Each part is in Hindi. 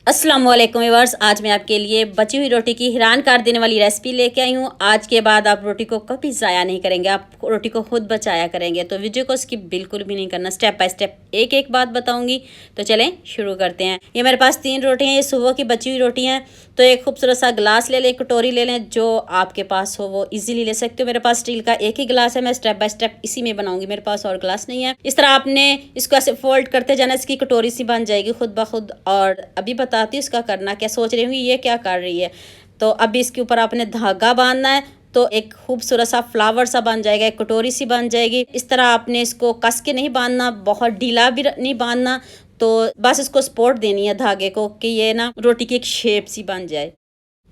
अस्सलाम वालेकुम व्यूअर्स, आज मैं आपके लिए बची हुई रोटी की हैरान कर देने वाली रेसिपी लेके आई हूँ। आज के बाद आप रोटी को कभी ज़ाया नहीं करेंगे, आप रोटी को खुद बचाया करेंगे। तो वीडियो को स्किप बिल्कुल भी नहीं करना, स्टेप बाय स्टेप एक एक बात बताऊंगी। तो चलें शुरू करते हैं। ये मेरे पास 3 रोटी हैं, ये सुबह की बची हुई रोटी हैं। तो एक खूबसूरत सा गिलास ले लें, कटोरी ले लें, जो आपके पास हो वो ईजिली ले सकते हो। मेरे पास स्टील का एक ही गिलास है, मैं स्टेप बाय स्टेप इसी में बनाऊंगी, मेरे पास और गिलास नहीं है। इस तरह आपने इसको ऐसे फोल्ड करते जाना, इसकी कटोरी सी बन जाएगी खुद ब खुद। और अभी बताती हूँ इसका करना क्या। सोच रही हूँ ये क्या कर रही है। तो अभी इसके ऊपर आपने धागा बांधना है, तो एक खूबसूरत सा फ्लावर सा बन जाएगा, एक कटोरी सी बन जाएगी। इस तरह आपने इसको कस के नहीं बांधना, बहुत ढीला भी नहीं बांधना। तो बस इसको सपोर्ट देनी है धागे को कि ये ना रोटी की एक शेप सी बन जाए।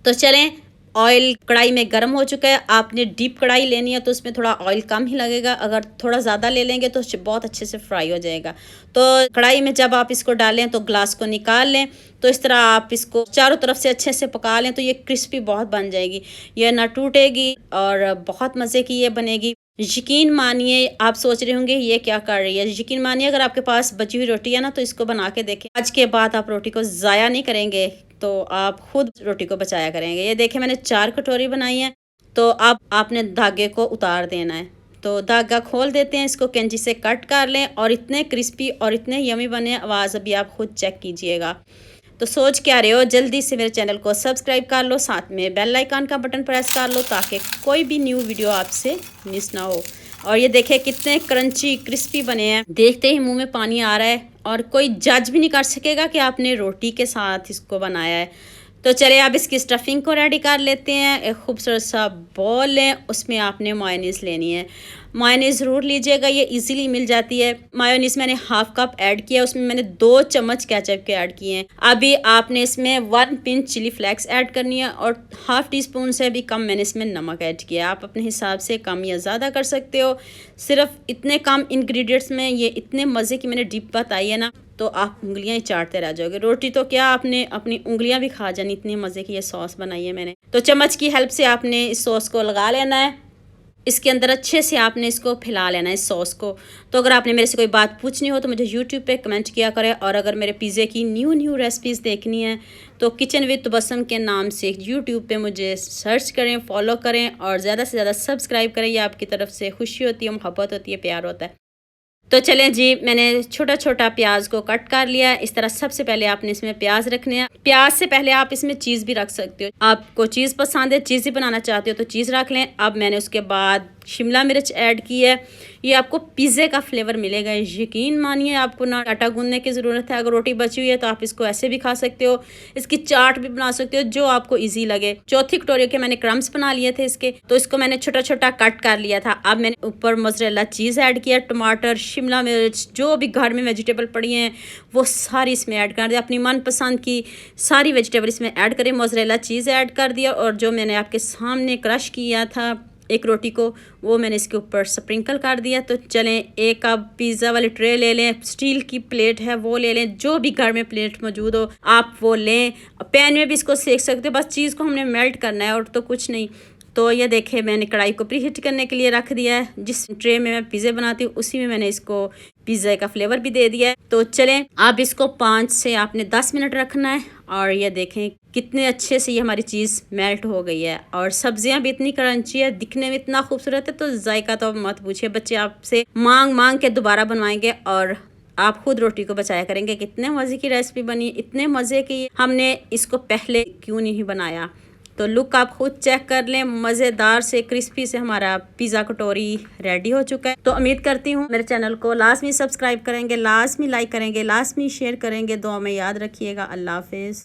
तो चलें, ऑयल कढ़ाई में गर्म हो चुका है। आपने डीप कढ़ाई लेनी है तो उसमें थोड़ा ऑयल कम ही लगेगा, अगर थोड़ा ज़्यादा ले लेंगे तो बहुत अच्छे से फ्राई हो जाएगा। तो कढ़ाई में जब आप इसको डालें तो ग्लास को निकाल लें। तो इस तरह आप इसको चारों तरफ से अच्छे से पका लें, तो ये क्रिस्पी बहुत बन जाएगी, ये ना टूटेगी और बहुत मज़े की ये बनेगी। यकीन मानिए, आप सोच रहे होंगे ये क्या कर रही है। यकीन मानिए, अगर आपके पास बची हुई रोटी है ना, तो इसको बना के देखें। आज के बाद आप रोटी को ज़ाया नहीं करेंगे, तो आप खुद रोटी को बचाया करेंगे। ये देखें, मैंने 4 कटोरी बनाई है। तो अब आपने धागे को उतार देना है। तो धागा खोल देते हैं, इसको कैंची से कट कर लें और इतने क्रिस्पी और इतने यमी बने, आवाज़ अभी आप खुद चेक कीजिएगा। तो सोच क्या रहे हो, जल्दी से मेरे चैनल को सब्सक्राइब कर लो, साथ में बेल आइकन का बटन प्रेस कर लो ताकि कोई भी न्यू वीडियो आपसे मिस ना हो। और ये देखें कितने क्रंची क्रिस्पी बने हैं, देखते ही मुंह में पानी आ रहा है और कोई जज भी नहीं कर सकेगा कि आपने रोटी के साथ इसको बनाया है। तो चलिए अब इसकी स्टफिंग को रेडी कर लेते हैं। एक खूबसूरत सा बॉल लें, उसमें आपने मायोनीज़ लेनी है। मायोनीज़ ज़रूर लीजिएगा, ये इजीली मिल जाती है। मायोनीज़ मैंने हाफ कप ऐड किया, उसमें मैंने 2 चम्मच केचप के ऐड किए हैं। अभी आपने इसमें 1 पिंच चिली फ्लेक्स ऐड करनी है और हाफ टी स्पून से भी कम मैंने इसमें नमक ऐड किया। आप अपने हिसाब से कम या ज़्यादा कर सकते हो। सिर्फ इतने कम इंग्रेडिएंट्स में ये इतने मज़े की मैंने डिप बताई है ना, तो आप उंगलियां ही चाटते रह जाओगे। रोटी तो क्या, आपने अपनी उंगलियां भी खा जानी, इतनी मज़े की ये सॉस बनाई है मैंने। तो चम्मच की हेल्प से आपने इस सॉस को लगा लेना है, इसके अंदर अच्छे से आपने इसको फैला लेना है इस सॉस को। तो अगर आपने मेरे से कोई बात पूछनी हो तो मुझे यूट्यूब पे कमेंट किया करें। और अगर मेरे पिज़्ज़े की न्यू रेसिपीज़ देखनी है तो किचन विद तबस्सुम के नाम से यूट्यूब पे मुझे सर्च करें, फॉलो करें और ज़्यादा से ज़्यादा सब्सक्राइब करें। ये आपकी तरफ से खुशी होती है, मोहब्बत होती है, प्यार होता है। तो चलें जी, मैंने छोटा छोटा प्याज को कट कर लिया। इस तरह सबसे पहले आपने इसमें प्याज रखने हैं। प्याज से पहले आप इसमें चीज़ भी रख सकते हो, आपको चीज़ पसंद है, चीज़ ही बनाना चाहते हो तो चीज़ रख लें। अब मैंने उसके बाद शिमला मिर्च ऐड की है, ये आपको पिज़्ज़े का फ्लेवर मिलेगा। यकीन मानिए, आपको ना आटा गूंदने की ज़रूरत है। अगर रोटी बची हुई है तो आप इसको ऐसे भी खा सकते हो, इसकी चाट भी बना सकते हो, जो आपको इजी लगे। चौथी कटोरी के मैंने क्रम्स बना लिए थे इसके, तो इसको मैंने छोटा छोटा कट कर लिया था। अब मैंने ऊपर मोज़रेला चीज़ ऐड किया, टमाटर, शिमला मिर्च, जो भी घर में वेजिटेबल पड़ी हैं वो सारी इसमें ऐड कर दिया। अपनी मनपसंद की सारी वेजिटेबल इसमें ऐड करें। मोज़रेला चीज़ ऐड कर दिया और जो मैंने आपके सामने क्रश किया था एक रोटी को, वो मैंने इसके ऊपर स्प्रिंकल कर दिया। तो चलें, एक आप पिज़्ज़ा वाली ट्रे ले लें, स्टील की प्लेट है वो ले लें, जो भी घर में प्लेट मौजूद हो आप वो लें। पैन में भी इसको सेक सकते हो, बस चीज़ को हमने मेल्ट करना है और तो कुछ नहीं। तो ये देखें, मैंने कढ़ाई को प्री हीट करने के लिए रख दिया है। जिस ट्रे में मैं पिज़्ज़े बनाती हूँ उसी में मैंने इसको पिज़्ज़ा का फ्लेवर भी दे दिया है। तो चलें, अब इसको 5 से आपने 10 मिनट रखना है। और ये देखें कितने अच्छे से ये हमारी चीज़ मेल्ट हो गई है और सब्जियां भी इतनी क्रंची है, दिखने में इतना खूबसूरत है। तो जायका तो मत पूछिए, बच्चे आपसे मांग मांग के दोबारा बनवाएंगे और आप खुद रोटी को बचाया करेंगे। कितने मज़े की रेसिपी बनी, इतने मज़े की, हमने इसको पहले क्यों नहीं बनाया। तो लुक आप खुद चेक कर लें, मज़ेदार से क्रिस्पी से हमारा पिज़्ज़ा कटोरी रेडी हो चुका है। तो उम्मीद करती हूँ मेरे चैनल को लाजमी सब्सक्राइब करेंगे, लाजमी लाइक करेंगे, लाजमी शेयर करेंगे। दुआ में याद रखिएगा। अल्लाह हाफिज़।